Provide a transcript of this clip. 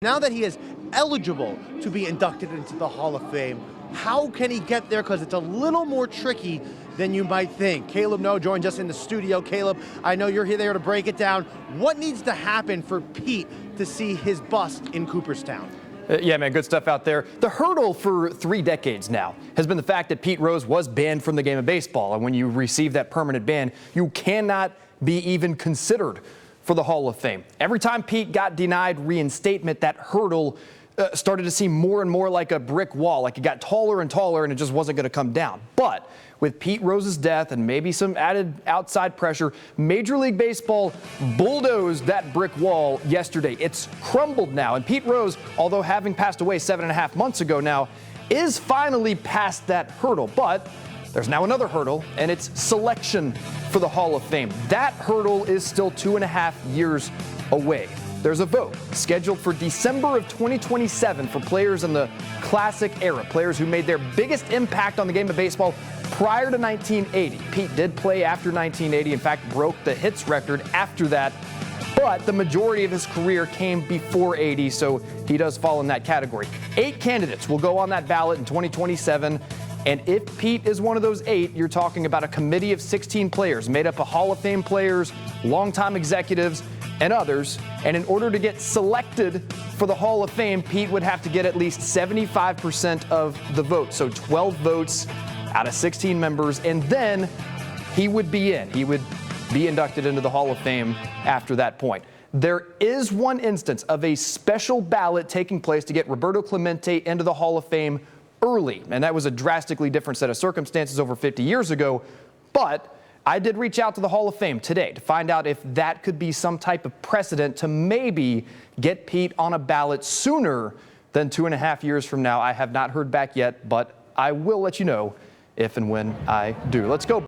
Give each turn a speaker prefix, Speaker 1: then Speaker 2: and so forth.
Speaker 1: Now that he is eligible to be inducted into the Hall of Fame, how can he get there? Because it's a little more tricky than you might think. Caleb No joins us in the studio. Caleb, I know you're here there to break it down. What needs to happen for Pete to see his bust in Cooperstown?
Speaker 2: Yeah, man, good stuff out there. The hurdle for 3 decades now has been the fact that Pete Rose was banned from the game of baseball. And when you receive that permanent ban, you cannot be even considered for the Hall of Fame. Every time Pete got denied reinstatement, that hurdle started to seem more and more like a brick wall, like it got taller and taller and it just wasn't going to come down. But with Pete Rose's death and maybe some added outside pressure, Major League Baseball bulldozed that brick wall yesterday. It's crumbled now, and Pete Rose, although having passed away 7.5 months ago now, is finally past that hurdle. But there's now another hurdle, and it's selection for the Hall of Fame. That hurdle is still 2.5 years away. There's a vote scheduled for December of 2027 for players in the classic era, players who made their biggest impact on the game of baseball prior to 1980. Pete did play after 1980, in fact, broke the hits record after that, but the majority of his career came before 80, so he does fall in that category. 8 candidates will go on that ballot in 2027. And if Pete is one of those 8, you're talking about a committee of 16 players made up of Hall of Fame players, longtime executives, and others. And in order to get selected for the Hall of Fame, Pete would have to get at least 75% of the vote. So 12 votes out of 16 members, and then he would be in. He would be inducted into the Hall of Fame after that point. There is one instance of a special ballot taking place to get Roberto Clemente into the Hall of Fame early, and that was a drastically different set of circumstances over 50 years ago. But I did reach out to the Hall of Fame today to find out if that could be some type of precedent to maybe get Pete on a ballot sooner than 2.5 years from now. I have not heard back yet, but I will let you know if and when I do. Let's go.